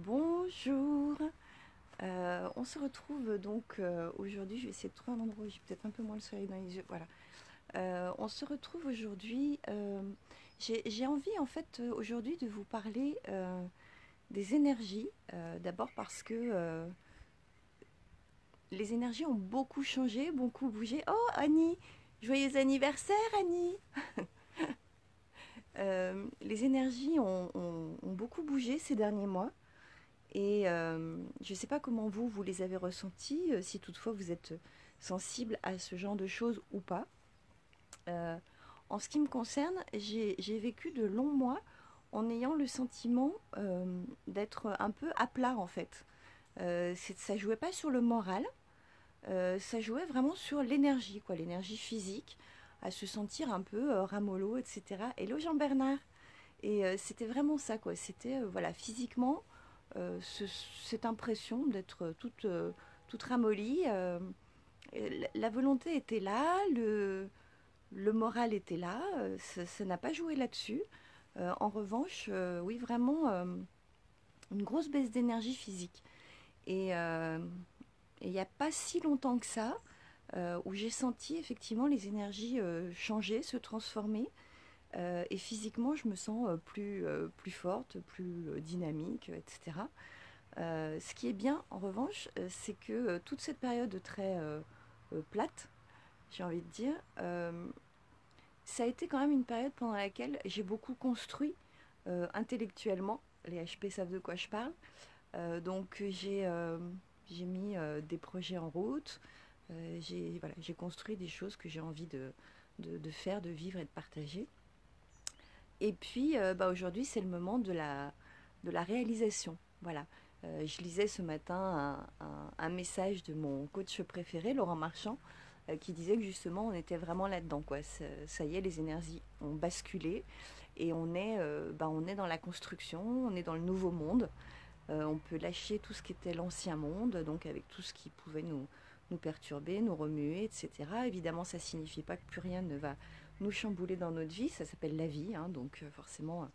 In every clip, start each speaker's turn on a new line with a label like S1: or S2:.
S1: Bonjour. On se retrouve donc aujourd'hui. Je vais essayer de trouver un endroit où j'ai peut-être un peu moins le soleil dans les yeux. Voilà. On se retrouve aujourd'hui. J'ai envie en fait aujourd'hui de vous parler des énergies. D'abord parce que les énergies ont beaucoup changé, beaucoup bougé. Oh Annie, joyeux anniversaire Annie. Les énergies ont beaucoup bougé ces derniers mois. Et je ne sais pas comment vous les avez ressentis, si toutefois vous êtes sensible à ce genre de choses ou pas. Euh, En ce qui me concerne, j'ai vécu de longs mois en ayant le sentiment d'être un peu à plat en fait. Ça jouait pas sur le moral, ça jouait vraiment sur l'énergie, quoi, l'énergie physique, à se sentir un peu ramollo, etc. Hello Jean-Bernard. Et c'était vraiment ça, quoi. C'était voilà, physiquement cette impression d'être toute ramollie. La volonté était là, le moral était là, ça n'a pas joué là-dessus. En revanche, oui, vraiment une grosse baisse d'énergie physique. Et il n'y a pas si longtemps que ça, où j'ai senti effectivement les énergies changer, se transformer. Et physiquement, je me sens plus forte, plus dynamique, etc. Ce qui est bien, en revanche, c'est que toute cette période très plate, j'ai envie de dire, ça a été quand même une période pendant laquelle j'ai beaucoup construit intellectuellement. Les HP savent de quoi je parle. Donc j'ai mis des projets en route. J'ai construit des choses que j'ai envie de faire, de vivre et de partager. Et puis aujourd'hui, c'est le moment de la réalisation. Voilà. Je lisais ce matin un message de mon coach préféré, Laurent Marchand, qui disait que justement on était vraiment là-dedans, quoi. Ça y est, les énergies ont basculé et on est dans la construction, on est dans le nouveau monde. On peut lâcher tout ce qui était l'ancien monde, donc avec tout ce qui pouvait nous perturber, nous remuer, etc. Évidemment, ça ne signifie pas que plus rien ne va nous chambouler dans notre vie, ça s'appelle la vie, hein, donc forcément,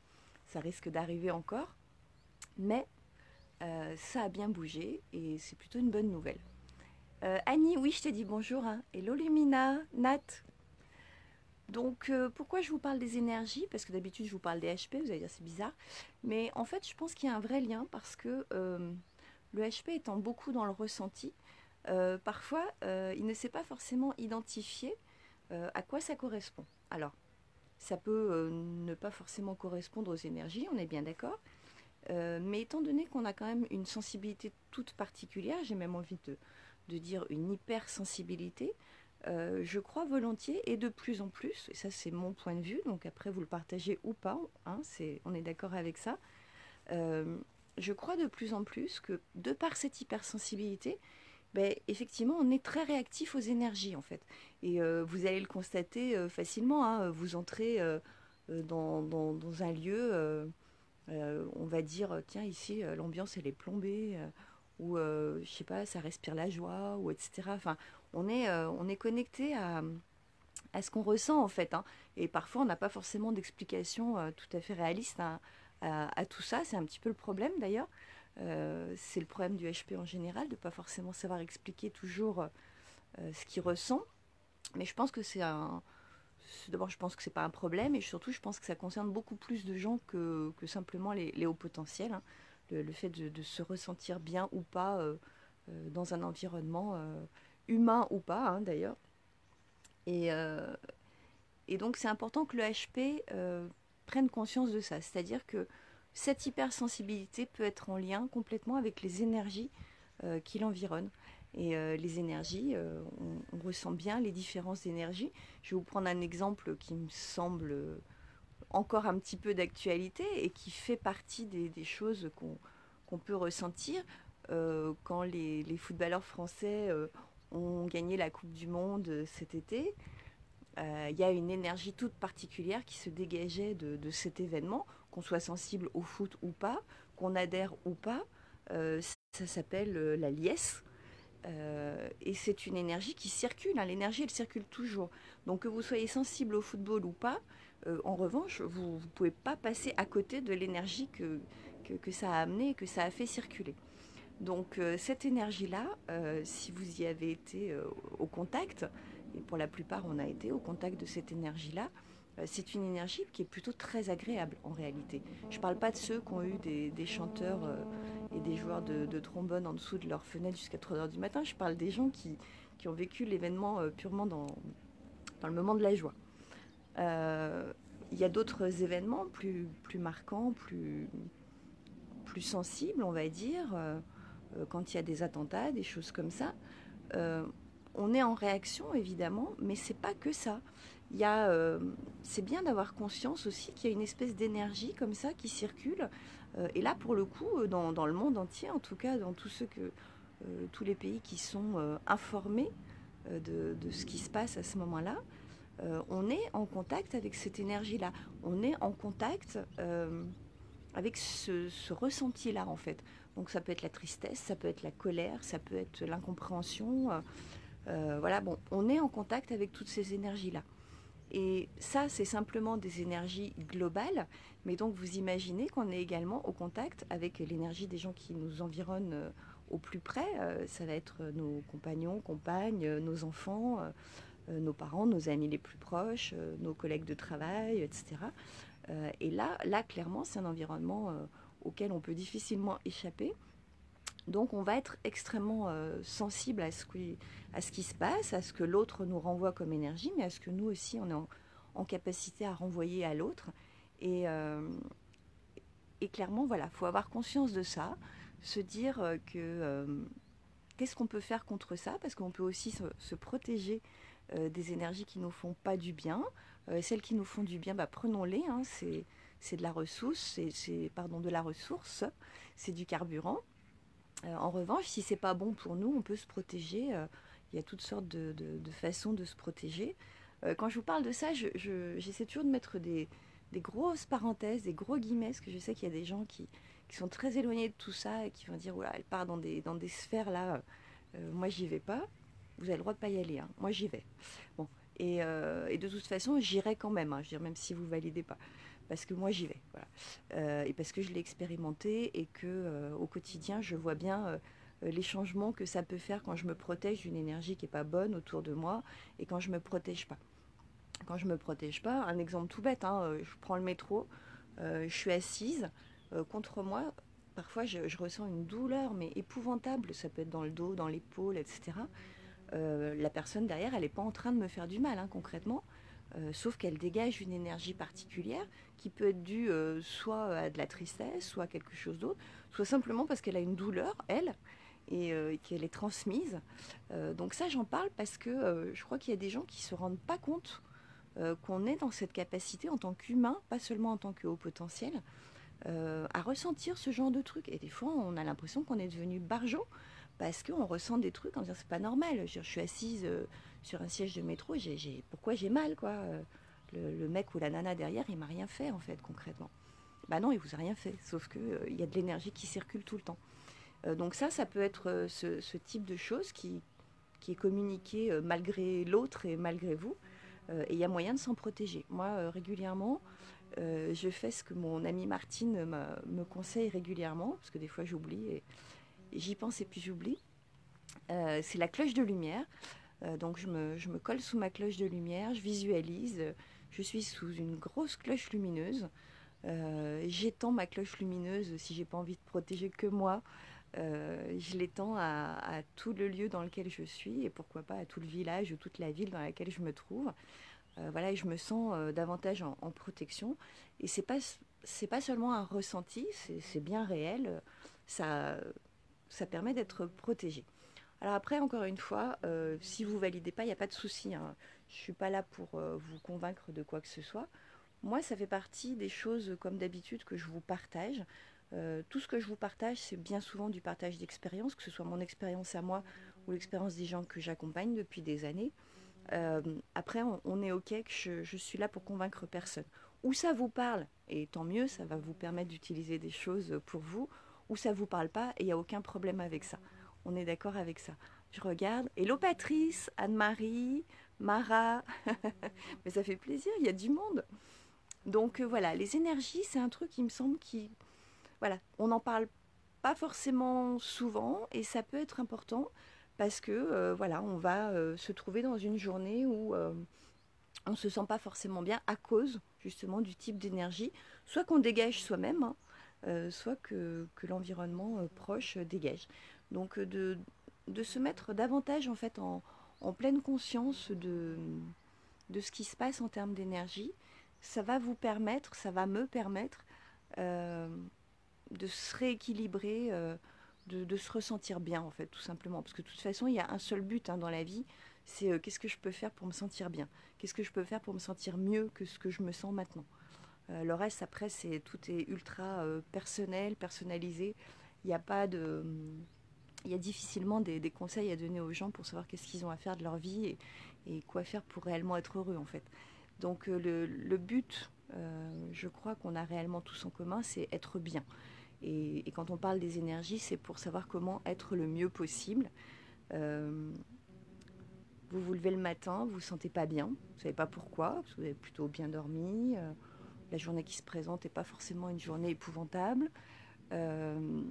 S1: ça risque d'arriver encore. Mais ça a bien bougé et c'est plutôt une bonne nouvelle. Annie, oui, je t'ai dit bonjour. Hein. Hello Lumina, Nat. Donc, pourquoi je vous parle des énergies? Parce que d'habitude, je vous parle des HP, vous allez dire c'est bizarre. Mais en fait, je pense qu'il y a un vrai lien parce que le HP étant beaucoup dans le ressenti, parfois, il ne sait pas forcément identifier à quoi ça correspond. Alors, ça peut ne pas forcément correspondre aux énergies, on est bien d'accord. Mais étant donné qu'on a quand même une sensibilité toute particulière, j'ai même envie de dire une hypersensibilité, je crois volontiers et de plus en plus, et ça c'est mon point de vue, donc après vous le partagez ou pas, hein, on est d'accord avec ça, euh, je crois de plus en plus que de par cette hypersensibilité, ben, effectivement on est très réactif aux énergies en fait. Et vous allez le constater facilement, hein, vous entrez dans un lieu, on va dire, tiens ici l'ambiance elle est plombée, ou je sais pas, ça respire la joie, ou etc. Enfin, on est connecté à ce qu'on ressent en fait. Hein. Et parfois, on n'a pas forcément d'explication tout à fait réaliste à tout ça. C'est un petit peu le problème d'ailleurs. C'est le problème du HP en général, de ne pas forcément savoir expliquer toujours ce qu'il ressent. Mais je pense que D'abord, je pense que c'est pas un problème, et surtout, je pense que ça concerne beaucoup plus de gens que simplement les hauts potentiels. Hein. Le fait de se ressentir bien ou pas dans un environnement humain ou pas, hein, d'ailleurs. Et, euh, et donc, c'est important que le HP prenne conscience de ça. C'est-à-dire que cette hypersensibilité peut être en lien complètement avec les énergies qui l'environnent. Et les énergies, on ressent bien les différences d'énergie. Je vais vous prendre un exemple qui me semble encore un petit peu d'actualité et qui fait partie des choses qu'on peut ressentir quand les footballeurs français ont gagné la Coupe du Monde cet été. Il y a une énergie toute particulière qui se dégageait de cet événement, qu'on soit sensible au foot ou pas, qu'on adhère ou pas. Ça s'appelle la liesse. Et c'est une énergie qui circule. Hein. L'énergie, elle circule toujours. Donc que vous soyez sensible au football ou pas, en revanche, vous ne pouvez pas passer à côté de l'énergie que ça a amené, que ça a fait circuler. Donc cette énergie-là, si vous y avez été au contact, et pour la plupart on a été au contact de cette énergie-là, c'est une énergie qui est plutôt très agréable en réalité. Je ne parle pas de ceux qui ont eu des chanteurs et des joueurs de trombone en dessous de leur fenêtre jusqu'à 3 heures du matin, je parle des gens qui ont vécu l'événement purement dans le moment de la joie. Il y a d'autres événements plus marquants, plus sensibles, on va dire, quand il y a des attentats, des choses comme ça. Euh, on est en réaction, évidemment, mais c'est pas que ça. C'est bien d'avoir conscience aussi qu'il y a une espèce d'énergie comme ça qui circule. Et là, pour le coup, dans le monde entier, en tout cas, dans tous les pays qui sont informés de ce qui se passe à ce moment-là, on est en contact avec cette énergie-là. On est en contact avec ce ressenti-là, en fait. Donc ça peut être la tristesse, ça peut être la colère, ça peut être l'incompréhension. Voilà, bon, on est en contact avec toutes ces énergies-là. Et ça, c'est simplement des énergies globales, mais donc vous imaginez qu'on est également au contact avec l'énergie des gens qui nous environnent au plus près. Ça va être nos compagnons, compagnes, nos enfants, nos parents, nos amis les plus proches, nos collègues de travail, etc. Et là, clairement, c'est un environnement auquel on peut difficilement échapper. Donc on va être extrêmement sensible à ce qui se passe, à ce que l'autre nous renvoie comme énergie, mais à ce que nous aussi, on est en capacité à renvoyer à l'autre. Et, euh, et clairement, voilà, il faut avoir conscience de ça, se dire qu'est-ce qu'on peut faire contre ça, parce qu'on peut aussi se protéger des énergies qui ne nous font pas du bien. Celles qui nous font du bien, bah, prenons-les, hein, c'est de la ressource, pardon, de la ressource, c'est du carburant. En revanche, si c'est pas bon pour nous, on peut se protéger. Il y a toutes sortes de façons de se protéger. Quand je vous parle de ça, j'essaie toujours de mettre des grosses parenthèses, des gros guillemets, parce que je sais qu'il y a des gens qui sont très éloignés de tout ça et qui vont dire, voilà, elle part dans des sphères là, moi j'y vais pas. Vous avez le droit de pas y aller, hein. Moi j'y vais. Bon. Et de toute façon, j'irai quand même, hein. Je veux dire, même si vous validez pas. Parce que moi j'y vais, voilà. Et parce que je l'ai expérimenté et que au quotidien je vois bien les changements que ça peut faire quand je me protège d'une énergie qui est pas bonne autour de moi et quand je me protège pas. Quand je me protège pas, un exemple tout bête, hein, je prends le métro, je suis assise, contre moi, parfois je ressens une douleur mais épouvantable, ça peut être dans le dos, dans l'épaule, etc. La personne derrière, elle n'est pas en train de me faire du mal, hein, concrètement. Sauf qu'elle dégage une énergie particulière qui peut être due soit à de la tristesse, soit à quelque chose d'autre, soit simplement parce qu'elle a une douleur, elle, et qu'elle est transmise. Donc ça, j'en parle parce que je crois qu'il y a des gens qui ne se rendent pas compte qu'on est dans cette capacité en tant qu'humain, pas seulement en tant que haut potentiel, à ressentir ce genre de trucs. Et des fois, on a l'impression qu'on est devenu barjot parce qu'on ressent des trucs en disant c'est pas normal. Je suis assise sur un siège de métro, pourquoi j'ai mal, quoi. Le mec ou la nana derrière, il m'a rien fait en fait concrètement. Bah non, il vous a rien fait, sauf que il y a de l'énergie qui circule tout le temps. Donc ça peut être ce type de choses qui est communiqué malgré l'autre et malgré vous. Et il y a moyen de s'en protéger. Moi, régulièrement, je fais ce que mon amie Martine me conseille régulièrement, parce que des fois j'oublie, et j'y pense et puis j'oublie. C'est la cloche de lumière. Donc je me colle sous ma cloche de lumière, je visualise, je suis sous une grosse cloche lumineuse. J'étends ma cloche lumineuse si j'ai pas envie de protéger que moi. Je l'étends à tout le lieu dans lequel je suis et pourquoi pas à tout le village ou toute la ville dans laquelle je me trouve. Voilà, et je me sens davantage en protection. Et c'est pas seulement un ressenti, c'est bien réel. Ça, ça permet d'être protégé. Alors après, encore une fois, si vous validez pas, il n'y a pas de souci, hein. Je suis pas là pour vous convaincre de quoi que ce soit. Moi, ça fait partie des choses, comme d'habitude, que je vous partage. Tout ce que je vous partage, c'est bien souvent du partage d'expérience, que ce soit mon expérience à moi ou l'expérience des gens que j'accompagne depuis des années. Après, on est OK que je suis là pour convaincre personne. Ou ça vous parle, et tant mieux, ça va vous permettre d'utiliser des choses pour vous, ou ça vous parle pas, et il n'y a aucun problème avec ça. On est d'accord avec ça. Je regarde. Hello Patrice, Anne-Marie, Mara. Mais ça fait plaisir, il y a du monde. Donc voilà, les énergies, c'est un truc qui me semble qui voilà, on n'en parle pas forcément souvent et ça peut être important parce que voilà, on va se trouver dans une journée où on ne se sent pas forcément bien à cause justement du type d'énergie, soit qu'on dégage soi-même, hein, soit que l'environnement proche dégage. Donc de se mettre davantage en fait en pleine conscience de ce qui se passe en termes d'énergie, ça va vous permettre, ça va me permettre euh, de se rééquilibrer, de se ressentir bien en fait, tout simplement. Parce que de toute façon, il y a un seul but hein, dans la vie, c'est qu'est-ce que je peux faire pour me sentir bien. Qu'est-ce que je peux faire pour me sentir mieux que ce que je me sens maintenant. Le reste, après, tout est ultra personnel, personnalisé. Il n'y a pas de... Il y a difficilement des conseils à donner aux gens pour savoir qu'est-ce qu'ils ont à faire de leur vie et quoi faire pour réellement être heureux en fait. Donc le but, je crois qu'on a réellement tous en commun, c'est être bien. Et quand on parle des énergies, c'est pour savoir comment être le mieux possible. Euh, vous vous levez le matin, vous ne vous sentez pas bien, vous ne savez pas pourquoi, parce que vous avez plutôt bien dormi, la journée qui se présente n'est pas forcément une journée épouvantable, euh,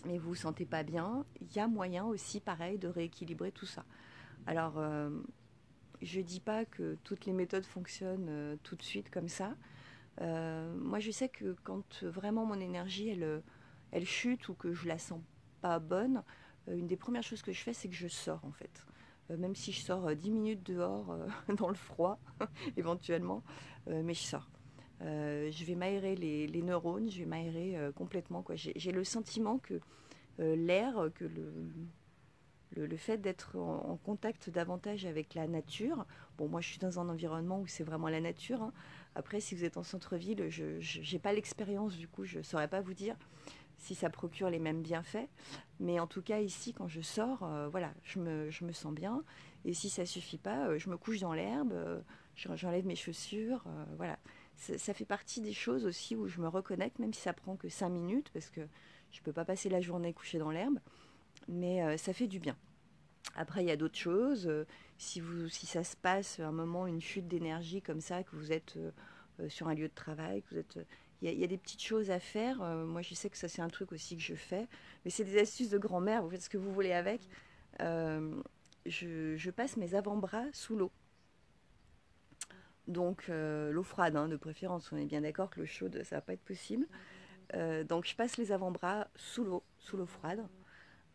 S1: mais vous ne vous sentez pas bien, il y a moyen aussi, pareil, de rééquilibrer tout ça. Alors, je ne dis pas que toutes les méthodes fonctionnent tout de suite comme ça. Moi, je sais que quand vraiment mon énergie, elle chute ou que je la sens pas bonne, une des premières choses que je fais, c'est que je sors en fait. Même si je sors 10 minutes dehors dans le froid, éventuellement, mais je sors. Je vais m'aérer les neurones, je vais m'aérer complètement. J'ai le sentiment que l'air, que le fait d'être en contact davantage avec la nature, bon moi je suis dans un environnement où c'est vraiment la nature, hein. Après si vous êtes en centre-ville, je n'ai pas l'expérience du coup, je ne saurais pas vous dire si ça procure les mêmes bienfaits, mais en tout cas ici quand je sors, voilà, je me sens bien, et si ça suffit pas, je me couche dans l'herbe, j'enlève mes chaussures, voilà. Ça fait partie des choses aussi où je me reconnecte, même si ça prend que 5 minutes, parce que je ne peux pas passer la journée couchée dans l'herbe, mais ça fait du bien. Après, il y a d'autres choses. Si ça se passe un moment, une chute d'énergie comme ça, que vous êtes sur un lieu de travail, que vous êtes, il y a des petites choses à faire. Moi, je sais que ça, c'est un truc aussi que je fais. Mais c'est des astuces de grand-mère. Vous faites ce que vous voulez avec. Euh, je passe mes avant-bras sous l'eau. Donc, l'eau froide, hein, de préférence. On est bien d'accord que l'eau chaude, ça va pas être possible. Donc, je passe les avant-bras sous l'eau froide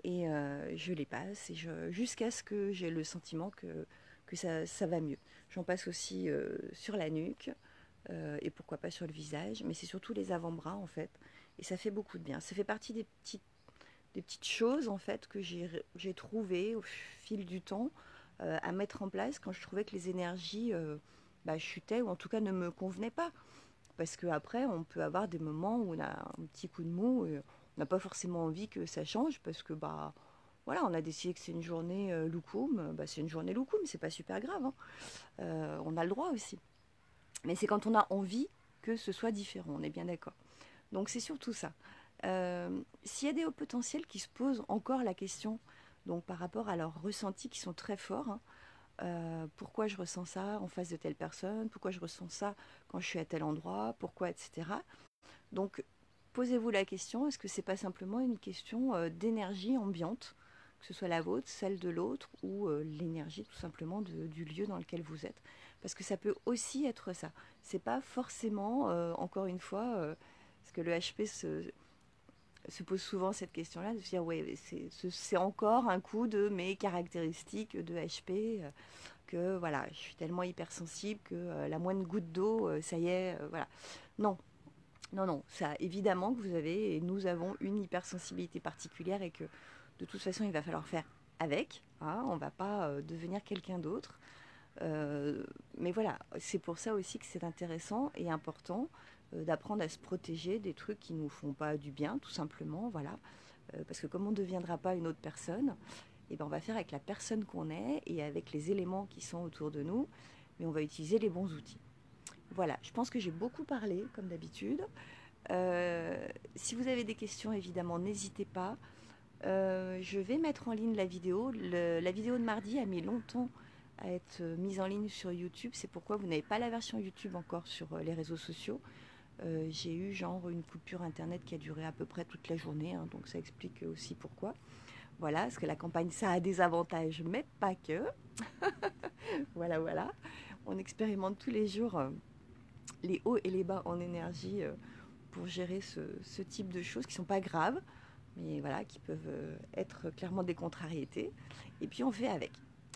S1: et je les passe jusqu'à ce que j'ai le sentiment que ça va mieux. J'en passe aussi sur la nuque et pourquoi pas sur le visage, mais c'est surtout les avant-bras en fait. Et ça fait beaucoup de bien. Ça fait partie des petites choses en fait que j'ai trouvées au fil du temps à mettre en place quand je trouvais que les énergies chutaient ou en tout cas ne me convenaient pas. Parce qu'après, on peut avoir des moments où on a un petit coup de mou et on n'a pas forcément envie que ça change parce que bah voilà, on a décidé que c'est une journée loukoum, bah, c'est une journée loukoum, c'est pas super grave, hein. On a le droit aussi. Mais c'est quand on a envie que ce soit différent, on est bien d'accord. Donc c'est surtout ça. S'il y a des hauts potentiels qui se posent encore la question, donc par rapport à leurs ressentis qui sont très forts, hein, pourquoi je ressens ça en face de telle personne, pourquoi je ressens ça quand je suis à tel endroit, pourquoi, etc. Donc, posez-vous la question, est-ce que c'est pas simplement une question d'énergie ambiante, que ce soit la vôtre, celle de l'autre, ou l'énergie tout simplement du lieu dans lequel vous êtes. Parce que ça peut aussi être ça. C'est pas forcément, encore une fois, parce que le HP se pose souvent cette question-là, de se dire, ouais, c'est encore un coup de mes caractéristiques de HP, que voilà, je suis tellement hypersensible que la moindre goutte d'eau, ça y est, voilà. Non, non, non, ça, évidemment que vous avez, et nous avons une hypersensibilité particulière et que de toute façon, il va falloir faire avec, hein, on ne va pas devenir quelqu'un d'autre. Mais voilà, c'est pour ça aussi que c'est intéressant et important d'apprendre à se protéger des trucs qui ne nous font pas du bien, tout simplement, voilà. Parce que comme on ne deviendra pas une autre personne, eh ben on va faire avec la personne qu'on est et avec les éléments qui sont autour de nous, mais on va utiliser les bons outils. Voilà, je pense que j'ai beaucoup parlé, comme d'habitude. Si vous avez des questions, évidemment, n'hésitez pas. Je vais mettre en ligne la vidéo. La vidéo de mardi a mis longtemps à être mise en ligne sur YouTube. C'est pourquoi vous n'avez pas la version YouTube encore sur les réseaux sociaux. J'ai eu genre une coupure internet qui a duré à peu près toute la journée, hein, donc ça explique aussi pourquoi. Voilà, parce que la campagne, ça a des avantages, mais pas que. Voilà, voilà. On expérimente tous les jours les hauts et les bas en énergie pour gérer ce type de choses qui ne sont pas graves, mais voilà, qui peuvent être clairement des contrariétés. Et puis on fait avec.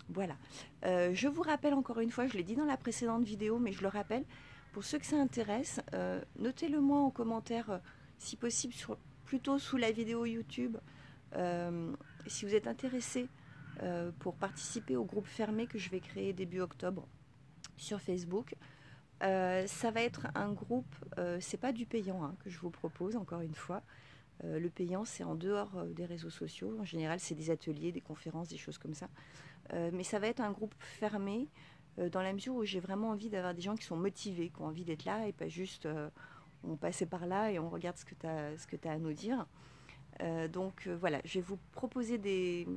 S1: Voilà. Je vous rappelle encore une fois, je l'ai dit dans la précédente vidéo, mais je le rappelle, pour ceux que ça intéresse, notez-le moi en commentaire, si possible, plutôt sous la vidéo YouTube, euh, si vous êtes intéressé pour participer au groupe fermé que je vais créer début octobre sur Facebook. Ça va être un groupe, c'est pas du payant hein, que je vous propose, encore une fois. Le payant, c'est en dehors des réseaux sociaux. En général, c'est des ateliers, des conférences, des choses comme ça. Mais ça va être un groupe fermé dans la mesure où j'ai vraiment envie d'avoir des gens qui sont motivés, qui ont envie d'être là et pas juste on passait par là et on regarde ce que tu as à nous dire. Donc voilà, je vais vous proposer des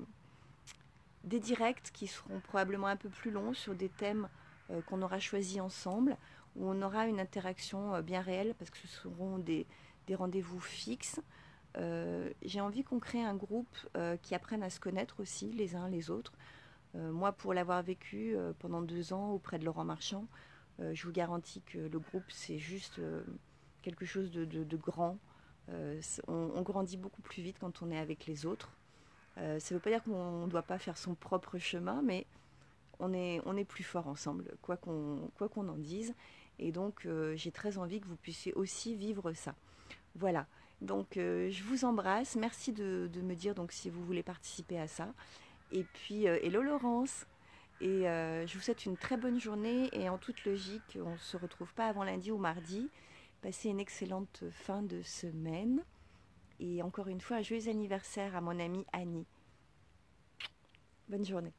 S1: directs qui seront probablement un peu plus longs sur des thèmes qu'on aura choisis ensemble, où on aura une interaction bien réelle parce que ce seront des rendez-vous fixes. J'ai envie qu'on crée un groupe qui apprenne à se connaître aussi les uns les autres. Moi, pour l'avoir vécu pendant 2 ans auprès de Laurent Marchand, je vous garantis que le groupe, c'est juste quelque chose de grand. On grandit beaucoup plus vite quand on est avec les autres. Ça ne veut pas dire qu'on ne doit pas faire son propre chemin, mais on est plus fort ensemble, quoi qu'on en dise. Et donc, j'ai très envie que vous puissiez aussi vivre ça. Voilà. Donc, je vous embrasse. Merci de me dire donc, si vous voulez participer à ça. Et puis, hello Laurence. Et je vous souhaite une très bonne journée. Et en toute logique, on ne se retrouve pas avant lundi ou mardi. Passez une excellente fin de semaine. Et encore une fois, un joyeux anniversaire à mon amie Annie. Bonne journée.